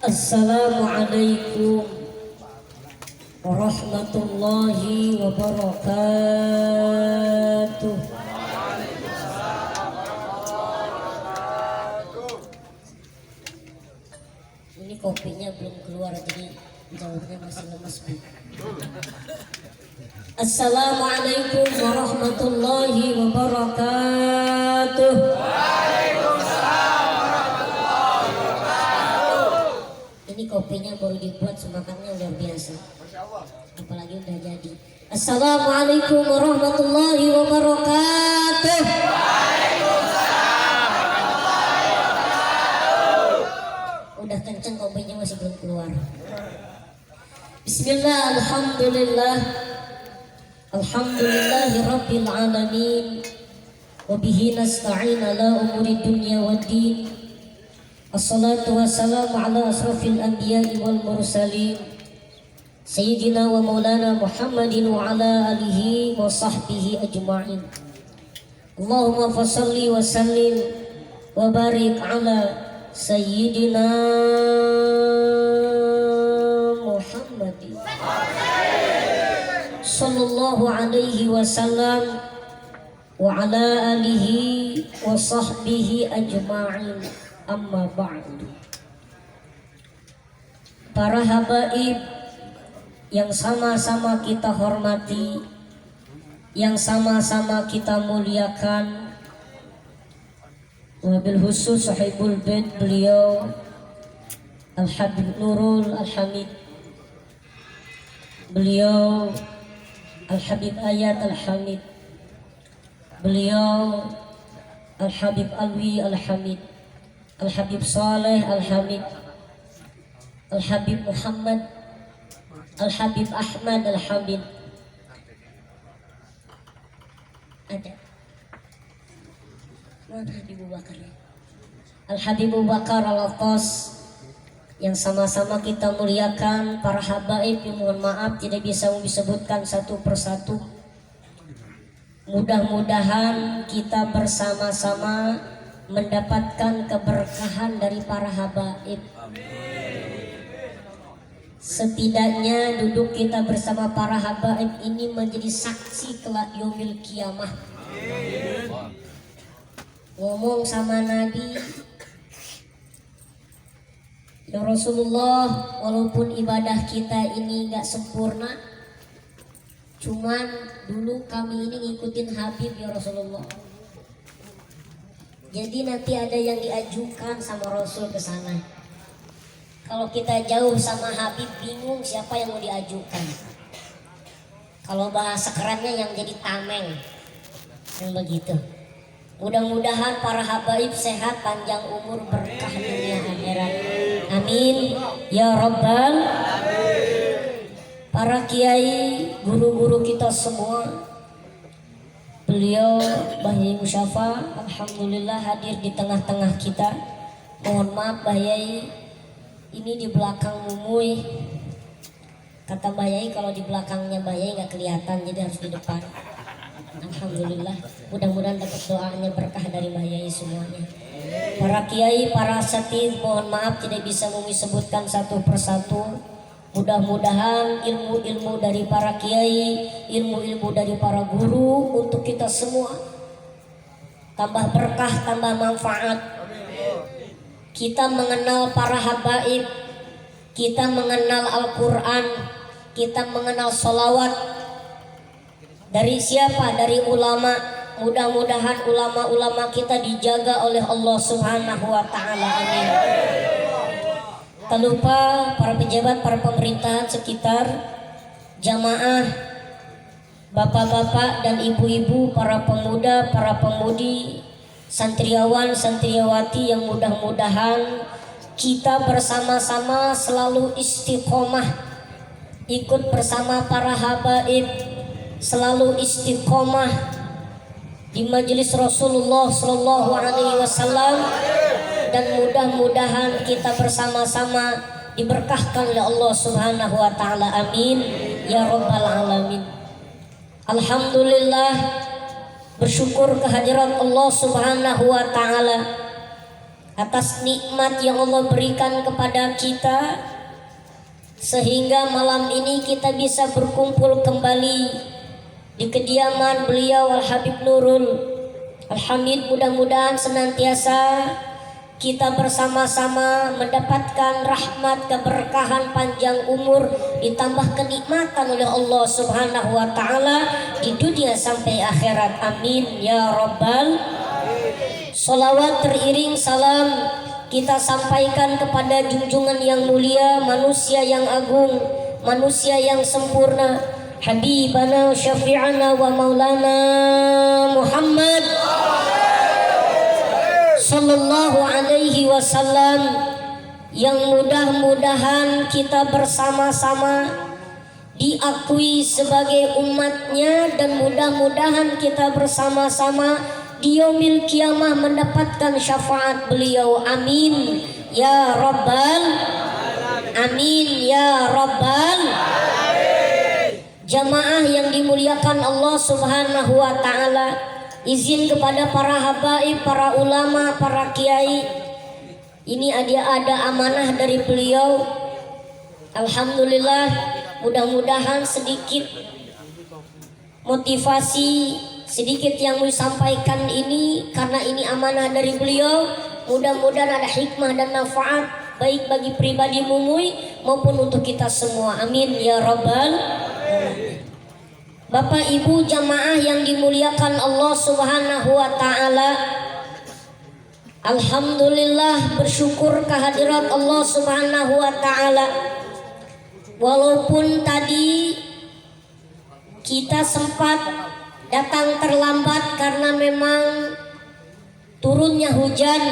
Assalamualaikum warahmatullahi wabarakatuh. Ini kopinya belum keluar jadi jawabnya masih lemas, Bu. Assalamualaikum warahmatullahi wabarakatuh. Ini kopinya baru dibuat, semakannya luar biasa. Apalagi udah jadi. Assalamualaikum warahmatullahi wabarakatuh. Udah kenceng, kopinya masih belum keluar. Bismillah, alhamdulillah. Alhamdulillahi rabbil alamin. Wabihi nasta'in ala umuri dunya waddin. Assalatu wassalamu ala asrafil anbiya'i wal mursalin Sayyidina wa maulana Muhammadin wa ala alihi wa sahbihi ajma'in. Allahumma fasalli wa sallim wa barik ala Sayyidina Muhammadin sallallahu alaihi wasallam wa ala alihi wa sahbihi ajma'in. Amma ba'du. Para habaib yang sama-sama kita hormati, yang sama-sama kita muliakan, wabil khusus sahibul bait beliau Al-Habib Nurul Al-Hamid, beliau Al-Habib Ayat Al-Hamid, beliau Al-Habib Alwi Al-Hamid, Al-Habib Saleh Al-Hamid, Al-Habib Muhammad, Al-Habib Ahmad Al-Hamid. Ada mana Habib Bakar? Al-Habib Bakar Al-Atas, yang sama-sama kita muliakan. Para habaib yang mohon maaf tidak bisa disebutkan satu persatu. Mudah-mudahan kita bersama-sama mendapatkan keberkahan dari para habaib. Setidaknya duduk kita bersama para habaib ini menjadi saksi kelak yaumil kiamah. Ngomong sama Nabi, ya Rasulullah, walaupun ibadah kita ini gak sempurna, cuman dulu kami ini ngikutin Habib ya Rasulullah. Jadi nanti ada yang diajukan sama Rasul ke sana. Kalau kita jauh sama Habib, bingung siapa yang mau diajukan. Kalau bahasa kerennya yang jadi tameng, yang begitu. Mudah-mudahan para habaib sehat, panjang umur, berkah dunia akhirat. Amin ya rabbal alamin. Para kiai, guru-guru kita semua, beliau Mbah Yai Musyafa alhamdulillah hadir di tengah-tengah kita. Mohon maaf Mbah Yai, ini di belakang Mumuy. Kata Mbah Yai kalau di belakangnya Mbah Yai nggak kelihatan, jadi harus di depan. Alhamdulillah, mudah-mudahan dapat doanya berkah dari Mbah Yai semuanya. Para kiai, para asatidz, mohon maaf tidak bisa Mumuy sebutkan satu persatu. Mudah-mudahan ilmu-ilmu dari para kiai, ilmu-ilmu dari para guru untuk kita semua tambah berkah, tambah manfaat. Kita mengenal para habaib, kita mengenal Al-Quran, kita mengenal sholawat. Dari siapa? Dari ulama. Mudah-mudahan ulama-ulama kita dijaga oleh Allah Subhanahu wa Ta'ala. Amin. Tak lupa para pejabat, para pemerintahan sekitar, jamaah, bapak-bapak dan ibu-ibu, para pemuda, para pemudi, santriawan, santriawati yang mudah-mudahan kita bersama-sama selalu istiqomah, ikut bersama para habaib, selalu istiqomah di majelis Rasulullah Sallallahu Alaihi Wasallam. Dan mudah-mudahan kita bersama-sama diberkahkan oleh Allah Subhanahu wa Ta'ala. Amin ya rabbal alamin. Alhamdulillah, bersyukur kehadiran Allah Subhanahu wa Ta'ala atas nikmat yang Allah berikan kepada kita, sehingga malam ini kita bisa berkumpul kembali di kediaman beliau Al-Habib Nurul Al-Hamid. Mudah-mudahan senantiasa kita bersama-sama mendapatkan rahmat, keberkahan, panjang umur, ditambah kenikmatan oleh Allah Subhanahu wa taala di dunia sampai akhirat. Amin ya rabbal. Sholawat teriring salam kita sampaikan kepada junjungan yang mulia, manusia yang agung, manusia yang sempurna, Habibana Syafi'ana wa Maulana Muhammad sallallahu alaihi wasallam, yang mudah-mudahan kita bersama-sama diakui sebagai umatnya, dan mudah-mudahan kita bersama-sama di yaumil kiamah mendapatkan syafaat beliau. Amin ya rabbal, amin ya rabbal. Jamaah yang dimuliakan Allah Subhanahu wa taala, izin kepada para habaib, para ulama, para kiai, ini ada amanah dari beliau. Alhamdulillah, mudah-mudahan sedikit motivasi, sedikit yang mau disampaikan ini, karena ini amanah dari beliau, mudah-mudahan ada hikmah dan manfaat baik bagi pribadi Mumuy maupun untuk kita semua. Amin ya rabbal. Bapak Ibu jamaah yang dimuliakan Allah Subhanahu wa taala, alhamdulillah, bersyukur kehadirat Allah Subhanahu wa taala. Walaupun tadi kita sempat datang terlambat karena memang turunnya hujan,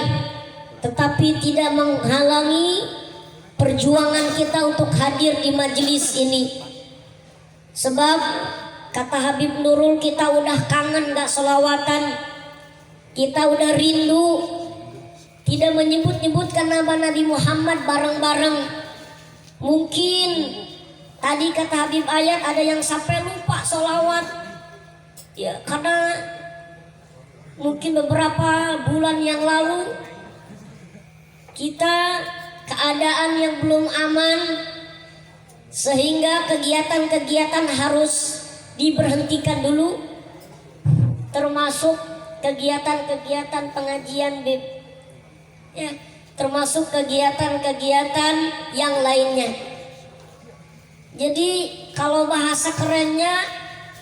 tetapi tidak menghalangi perjuangan kita untuk hadir di majelis ini. Sebab kata Habib Nurul, kita udah kangen gak selawatan, kita udah rindu tidak menyebut-nyebutkan nama Nabi Muhammad bareng-bareng. Mungkin tadi kata Habib Ayat ada yang sampai lupa selawat, ya karena mungkin beberapa bulan yang lalu kita keadaan yang belum aman, sehingga kegiatan-kegiatan harus diberhentikan dulu, termasuk kegiatan-kegiatan pengajian bib, ya, termasuk kegiatan-kegiatan yang lainnya. Jadi kalau bahasa kerennya,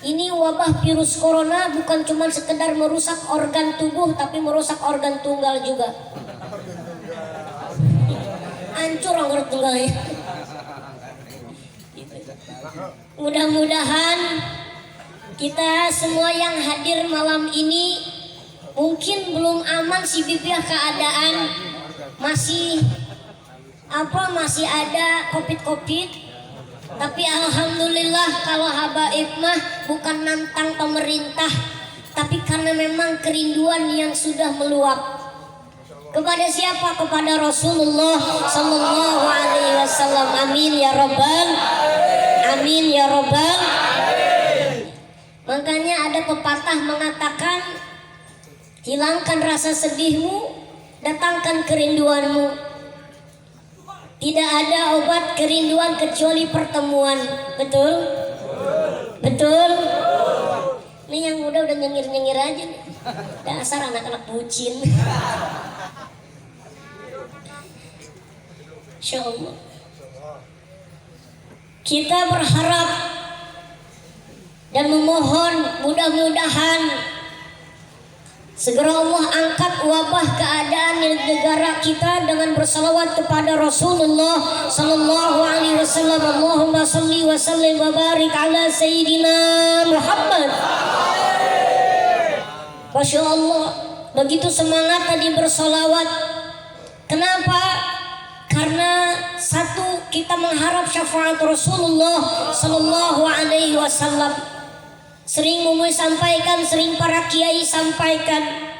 ini wabah virus corona bukan cuma sekedar merusak organ tubuh, tapi merusak organ tunggal juga. Hancur organ tunggalnya. Mudah-mudahan kita semua yang hadir malam ini, mungkin belum aman si bibiah keadaan, masih ada covid, tapi alhamdulillah kalau habaib mah bukan nantang pemerintah, tapi karena memang kerinduan yang sudah meluap. Kepada siapa? Kepada Rasulullah sallallahu alaihi wasallam. Amin ya rabbal, amin ya rabbal. Makanya ada pepatah mengatakan, hilangkan rasa sedihmu, datangkan kerinduanmu. Tidak ada obat kerinduan kecuali pertemuan. Betul? Betul? Ini yang udah nyengir-nyengir aja nih. Dasar anak-anak bucin. Insya Allah kita berharap dan memohon, mudah-mudahan segera Allah angkat wabah keadaan di negara kita dengan bersalawat kepada Rasulullah sallallahu alaihi wasallam. Allahumma shalli wa sallim wa barik ala sayyidina Muhammad. Masya Allah, begitu semangat tadi bersalawat. Kenapa? Karena satu, kita mengharap syafaat Rasulullah sallallahu alaihi wasallam. Sering Mumuy sampaikan, sering para kiai sampaikan,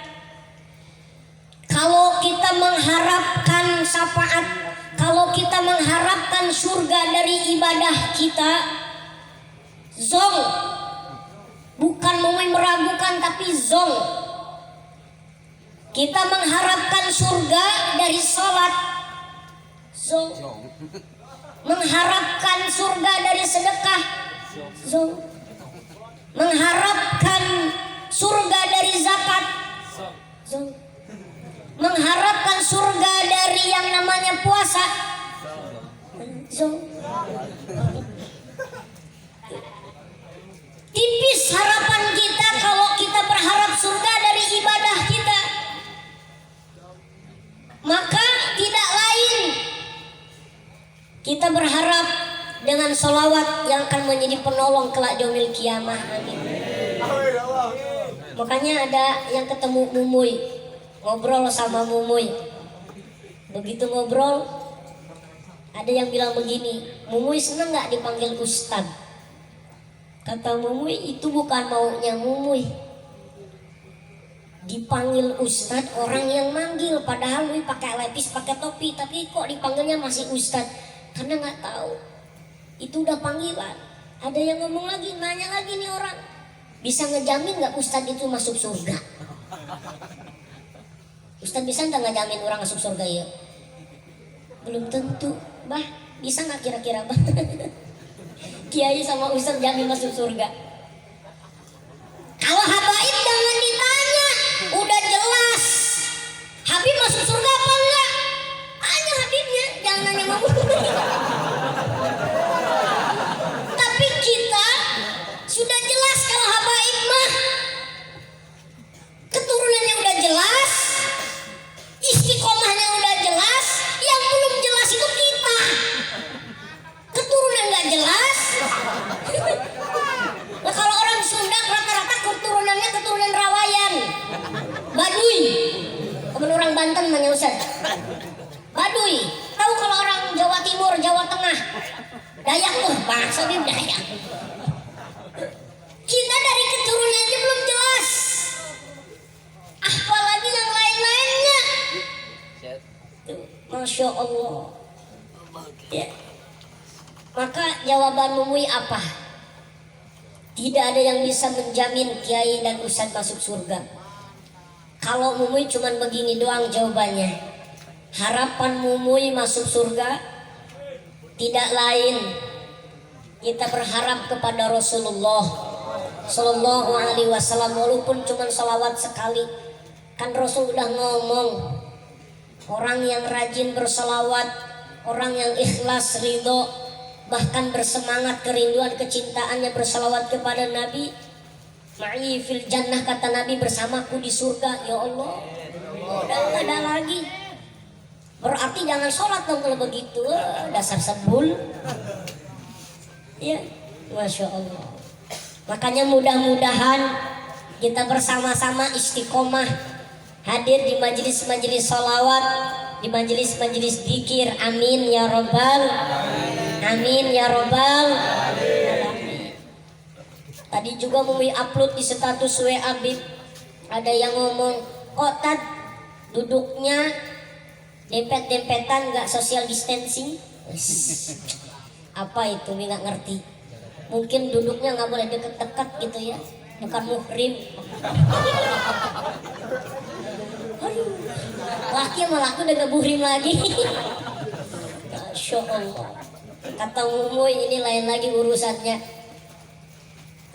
kalau kita mengharapkan syafaat, kalau kita mengharapkan surga dari ibadah kita, zong, bukan Mumuy meragukan, tapi zong. Kita mengharapkan surga dari sholat, zong. Mengharapkan surga dari sedekah, zong. Mengharapkan surga dari zakat, zong. Mengharapkan surga dari yang namanya puasa, zong. Tipis harapan kita kalau kita berharap surga dari ibadah kita. Maka tidak lain kita berharap dengan sholawat yang akan menjadi penolong kelak yaumil kiamah. Amin. Makanya ada yang ketemu Mumuy, ngobrol sama Mumuy. Begitu ngobrol, ada yang bilang begini, Mumuy senang gak dipanggil Ustad? Kata Mumuy, itu bukan maunya Mumuy. Dipanggil Ustad orang yang manggil, padahal Mumuy pakai lepis, pakai topi, tapi kok dipanggilnya masih Ustad? Karena nggak tahu, itu udah panggilan. Ada yang ngomong lagi, nanya lagi nih orang, bisa ngejamin nggak Ustad itu masuk surga? Ustad bisa nggak ngejamin orang masuk surga ya? Belum tentu, bah. Bisa nggak kira-kira bah? Kiai sama Ustad jamin masuk surga. Kalau habaib jangan ditanya, udah jelas. Habib masuk surga apa enggak? Tanya Habibnya, jangan nanya mau. Tapi kita sudah jelas kalau habaib mah keturunannya udah jelas, istiqomahnya udah jelas. Yang belum jelas itu kita. Keturunan nggak jelas. Nah, kalau orang Sunda rata-rata keturunannya keturunan Rawayan, Baduy. Kemudian orang Banten namanya Ustaz, Baduy. Tahu kalau orang Jawa Timur, Jawa Tengah, Dayak tuh, bahasa dia Dayak. Kita dari keturunan aja belum jelas, apalagi yang lain-lainnya. Masya Allah. Ya. Maka jawaban Mumuy apa? Tidak ada yang bisa menjamin Kiai dan Ustadz masuk surga. Kalau Mumuy cuman begini doang jawabannya. Harapan Mumuy masuk surga tidak lain, kita berharap kepada Rasulullah Sallallahu Alaihi Wasallam, walaupun cuman salawat sekali. Kan Rasul udah ngomong, orang yang rajin bersalawat, orang yang ikhlas ridho, bahkan bersemangat kerinduan kecintaannya bersalawat kepada Nabi, ma'i fil jannah, kata Nabi, bersamaku di surga. Ya Allah, udah gak ada lagi. Berarti jangan sholat dong kalau begitu, dasar sebul. Ya, Masya Allah. Makanya mudah-mudahan kita bersama-sama istiqomah hadir di majelis-majelis sholawat, di majelis-majelis zikir. Amin ya robbal, amin ya robbal alamin. Tadi juga Mumuy upload di status WA Bib, ada yang ngomong, kok Tad duduknya dempet-dempetan, nggak social distancing? Apa itu? Nggak ngerti. Mungkin duduknya nggak boleh deket-deket gitu ya, bukan muhrim. Aduh, laki sama laki udah gak muhrim lagi. Masya Allah. Kata Mumuy, ini lain lagi urusannya.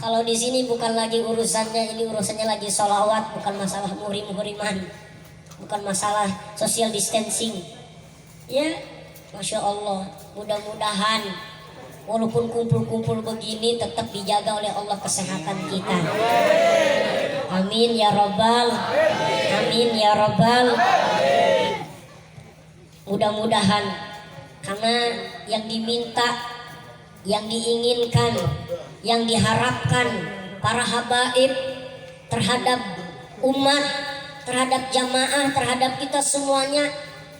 Kalau di sini bukan lagi urusannya, ini urusannya lagi sholawat, bukan masalah muhrim-muhriman, bukan masalah social distancing. Ya, Masya Allah. Mudah-mudahan walaupun kumpul-kumpul begini tetap dijaga oleh Allah kesehatan kita. Amin ya robbal, amin ya robbal. Mudah-mudahan, karena yang diminta, yang diinginkan, yang diharapkan para habaib terhadap umat, terhadap jamaah, terhadap kita semuanya,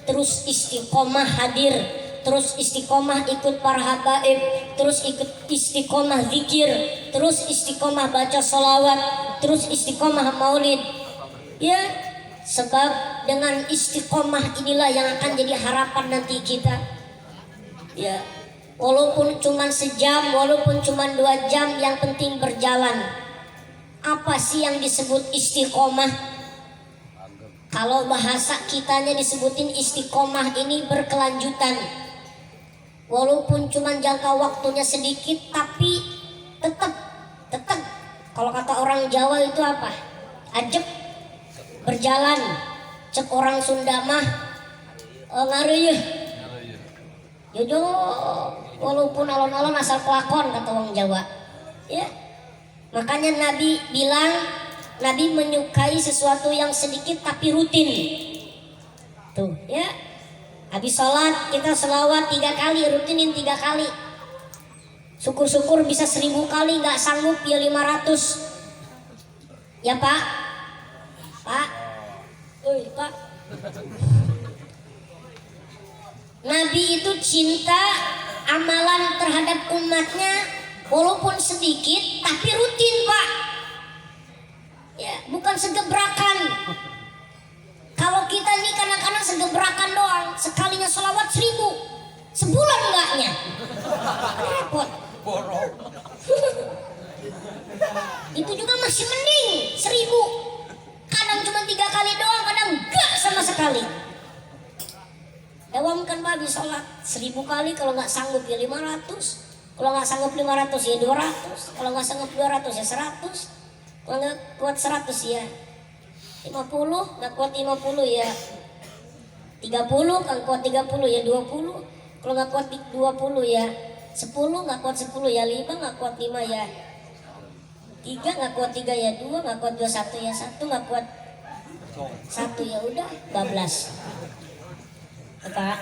terus istiqomah hadir, terus istiqomah ikut para habaib, terus ikut istiqomah zikir, terus istiqomah baca sholawat, terus istiqomah maulid. Ya, sebab dengan istiqomah inilah yang akan jadi harapan nanti kita. Ya, walaupun cuma sejam, walaupun cuma 2 jam, yang penting berjalan. Apa sih yang disebut istiqomah? Kalau bahasa kitanya disebutin istiqomah ini berkelanjutan. Walaupun cuma jangka waktunya sedikit tapi tetap kalau kata orang Jawa itu apa? Ajep berjalan. Cek orang Sunda mah ngareuyeun. Jojo walaupun alon-alon asal kelakon kata orang Jawa. Ya. Makanya Nabi bilang Nabi menyukai sesuatu yang sedikit tapi rutin. Tuh ya. Habis sholat kita selawat 3 kali, rutinin 3 kali. Syukur-syukur bisa 1000 kali, nggak sanggup ya 500. Ya Pak? Pak? Pak? Nabi itu cinta amalan terhadap umatnya walaupun sedikit tapi rutin Pak. Ya, bukan segebrakan. Kalau kita nih kadang-kadang segebrakan doang, sekalinya sholawat 1000, sebulan enggaknya. Repot. Itu juga masih mending 1000. Kadang cuma 3 kali doang, kadang enggak sama sekali. Dawamkan babi sholat 1000 kali, kalau nggak sanggup ya 500. Kalau nggak sanggup 500 ya 200. Kalau nggak sanggup 200 ya 100. Kalau nggak kuat 100 ya 50, nggak kuat 50 ya 30, kan kuat 30 ya 20. Kalau nggak kuat 20 ya 10, nggak kuat 10 ya 5, nggak kuat 5 ya 3, nggak kuat 3 ya 2, nggak kuat 2 1 ya 1, nggak kuat 1 ya udah 12. Pak,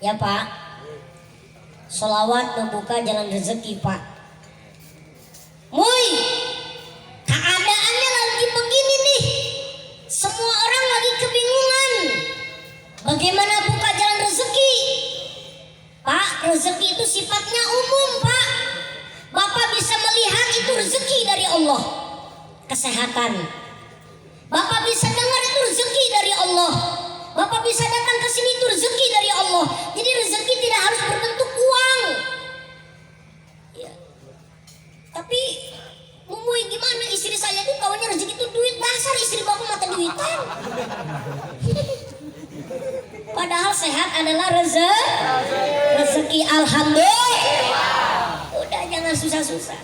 ya Pak, sholawat membuka jalan rezeki Pak. Muy, keadaannya lagi begini nih, semua orang lagi kebingungan. Bagaimana buka jalan rezeki? Pak, rezeki itu sifatnya umum Pak. Bapak bisa melihat itu rezeki dari Allah. Kesehatan. Bapak bisa dengar itu rezeki dari Allah. Bapak bisa datang ke sini itu rezeki dari Allah. Jadi rezeki tidak harus berbentuk uang. Ya. Tapi Mumuy gimana istri saya itu kawannya rezeki itu duit, dasar istri bapak mata duitan. Padahal sehat adalah rezeki alhamdulillah. Udah jangan susah-susah.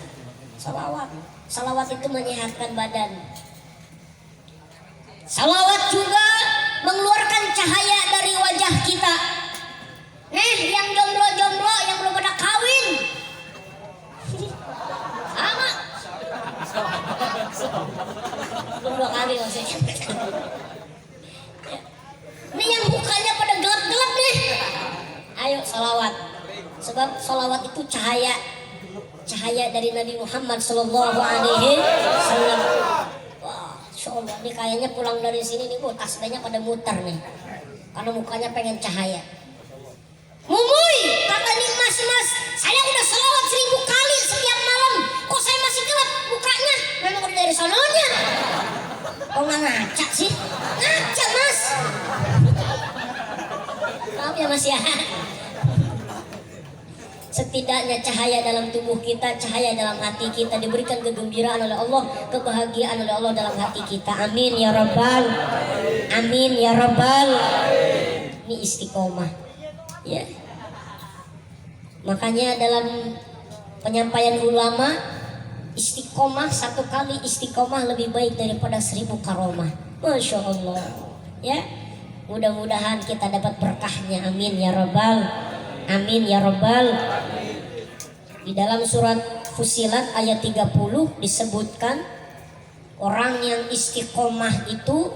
Salawat itu menyehatkan badan. Salawat juga mengeluarkan cahaya dari wajah kita. Yang jomblo-jomblo yang belum pada kawin, sama. Belum 2 kali maksudnya. Ini yang mukanya pada gelap-gelap nih. Ayo salawat. Sebab salawat itu cahaya dari Nabi Muhammad Sallallahu Alaihi Wasallam. Insyaallah nih kayaknya pulang dari sini nih tasbihnya pada muter nih karena mukanya pengen cahaya. Mumuy, kata nih mas, saya udah sholawat 1000 kali setiap malam, kok saya masih gelap mukanya? Memang udah dari sononya. Kok nggak ngaca sih? Ngaca mas. Maaf ya mas ya. Setidaknya cahaya dalam tubuh kita, cahaya dalam hati kita, diberikan kegembiraan oleh Allah, kebahagiaan oleh Allah dalam hati kita. Amin ya rabbal, amin ya rabbal. Ini istiqomah ya. Makanya dalam penyampaian ulama, istiqomah 1 kali istiqomah lebih baik daripada 1000 karomah. Masya Allah ya. Mudah-mudahan kita dapat berkahnya. Amin ya rabbal, amin ya rabbal. Di dalam surat Fusilat ayat 30 disebutkan orang yang istiqomah itu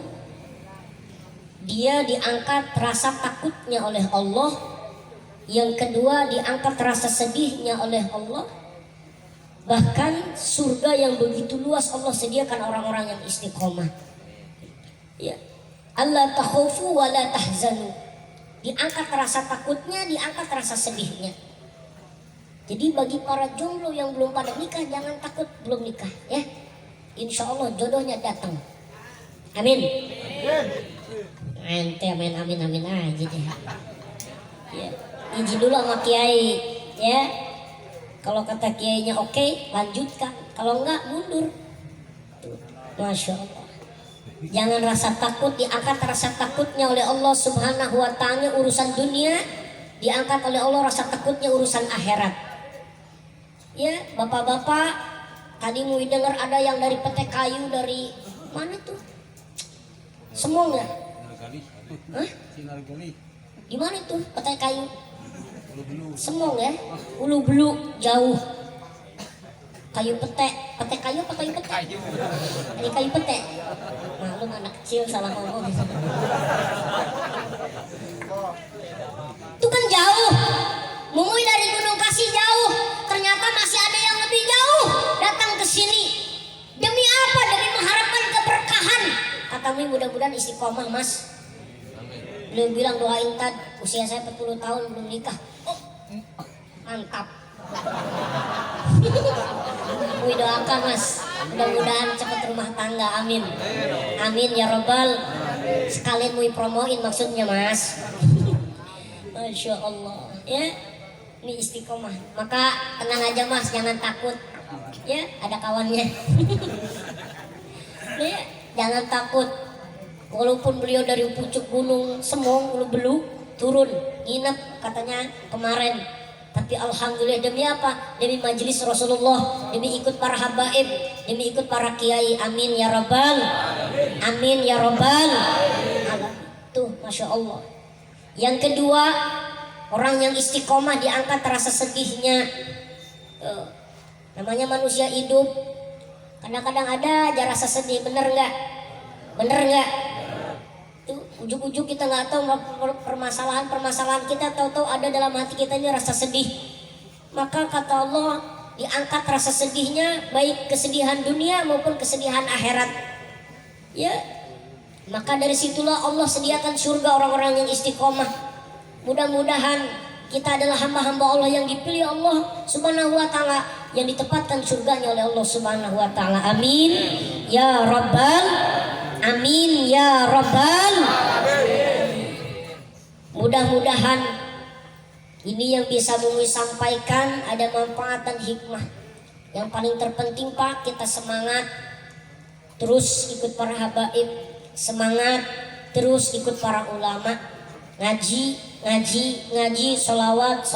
dia diangkat rasa takutnya oleh Allah. Yang kedua diangkat rasa sedihnya oleh Allah. Bahkan surga yang begitu luas Allah sediakan orang-orang yang istiqomah. Ya. Allah takhufu wa la tahzanu. Diangkat rasa takutnya, diangkat rasa sedihnya. Jadi bagi para jomblo yang belum pada nikah, jangan takut belum nikah ya. Insya Allah jodohnya datang. Amin. Ente amin aja deh. Ya. Izin dulu sama kiai ya. Kalau kata kiainya oke, lanjutkan. Kalau enggak mundur. Masya Allah. Jangan rasa takut, diangkat rasa takutnya oleh Allah Subhanahu wa Ta'ala urusan dunia, diangkat oleh Allah rasa takutnya urusan akhirat. Ya, bapak-bapak, tadi mau dengar ada yang dari petek kayu dari mana tuh? Semong ya? Hah? Di mana tuh petek kayu? Semong ya? Ulu Belu jauh. Kayu petek kayu apa kayu petek? Kayu petek. Maklum anak kecil salah ngomong. Itu kan jauh. Mumui dari Gunung Kasih jauh. Ternyata masih ada yang lebih jauh datang ke sini. Demi apa? Demi mengharapkan keberkahan. Kata Mui mudah-mudahan istiqomah mas. Beliau bilang doain Tad, usia saya 40 tahun belum nikah. Oh, mantap. Mui doakan mas, mudah-mudahan cepat rumah tangga, amin. Amin ya robbal. Sekalian Mui promoin maksudnya mas. Masya Allah ya, ini istiqomah. Maka tenang aja mas, jangan takut ya, ada kawannya. Ya, jangan takut. Walaupun beliau dari pucuk gunung Semong, Ulu Belu turun nginep katanya kemarin, tapi alhamdulillah demi apa? Demi majelis Rasulullah, demi ikut para habaib, demi ikut para kiai. Amin ya rabbal, amin ya rabbal. Tuh masya Allah. Yang kedua, orang yang istiqomah diangkat rasa sedihnya. Namanya manusia hidup, kadang-kadang ada aja rasa sedih, bener nggak? Bener nggak? Tuh ujuk-ujuk kita nggak tahu permasalahan kita, tahu-tahu ada dalam hati kita ini rasa sedih. Maka kata Allah, diangkat rasa sedihnya, baik kesedihan dunia maupun kesedihan akhirat. Ya, maka dari situlah Allah sediakan surga orang-orang yang istiqomah. Mudah-mudahan kita adalah hamba-hamba Allah yang dipilih Allah Subhanahu wa Ta'ala, yang ditempatkan surganya oleh Allah Subhanahu wa Ta'ala. Amin ya rabbal, amin ya rabbal. Mudah-mudahan ini yang bisa Mui sampaikan ada manfaat dan hikmah. Yang paling terpenting Pak, kita semangat terus ikut para habaib, semangat terus ikut para ulama, ngaji, sholawat.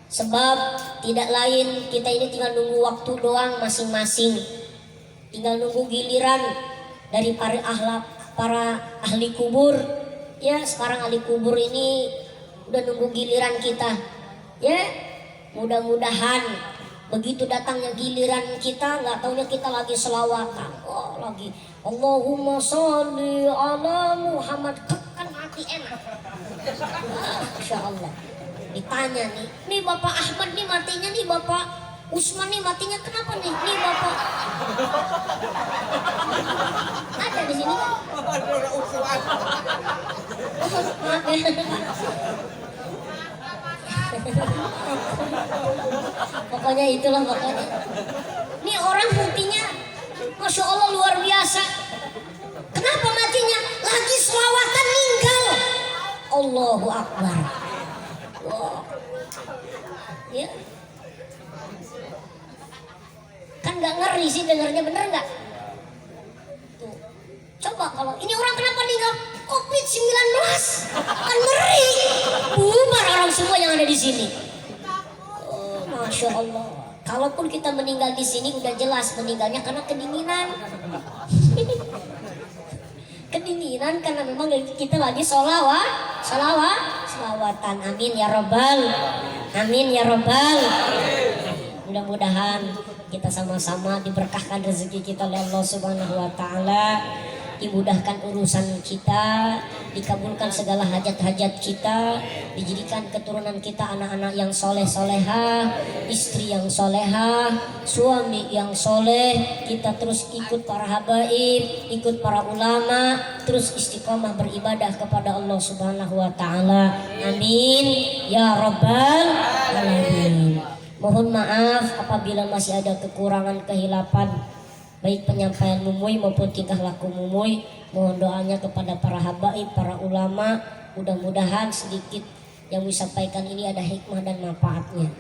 Sebab tidak lain, kita ini tinggal nunggu waktu doang masing-masing, tinggal nunggu giliran dari para ahli kubur. Ya, sekarang ahli kubur ini udah nunggu giliran kita. Ya, mudah-mudahan begitu datangnya giliran kita, nggak taunya kita lagi selawatan. Oh, lagi Allahumma sholli ala Muhammad, kan mati enak. Masya Allah. Ditanya nih Bapak Ahmad nih matinya, nih Bapak Usman nih matinya kenapa nih? Nih Bapak ada di sini kan? Maaf ya. Pokoknya itulah pokoknya. Ini orang buktinya, masya Allah luar biasa. Kenapa matinya? Lagi selawatan meninggal. Allahu Akbar. Wow. Ya. Kan nggak ngeri sih dengarnya, bener nggak? Tuh. Coba kalau ini orang kenapa meninggal? COVID-19 kan ngeri. Bubar orang semua yang ada di sini. Oh, masya Allah. Kalaupun kita meninggal di sini udah jelas meninggalnya karena kedinginan. Kedinginan karena memang kita lagi selawatan. Amin ya robbal, amin ya robbal. Mudah-mudahan kita sama-sama diberkahkan rezeki kita oleh Allah Subhanahu wa Ta'ala, dimudahkan urusan kita, dikabulkan segala hajat-hajat kita, dijadikan keturunan kita anak-anak yang soleh-solehah, istri yang solehah, suami yang soleh. Kita terus ikut para habaib, ikut para ulama, terus istiqomah beribadah kepada Allah Subhanahu wa Ta'ala. Amin ya rabbal alamin. Mohon maaf apabila masih ada kekurangan, kehilapan, baik penyampaian Mumui maupun tingkah laku Mumui. Mohon doanya kepada para habaib, para ulama. Mudah-mudahan sedikit yang disampaikan ini ada hikmah dan manfaatnya.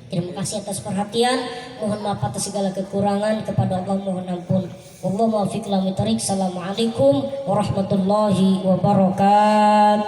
Terima kasih atas perhatian. Mohon maaf atas segala kekurangan. Kepada Allah mohon ampun. Wallahu muwaffiq ila aqwamit thoriq. Assalamualaikum warahmatullahi wabarakatuh.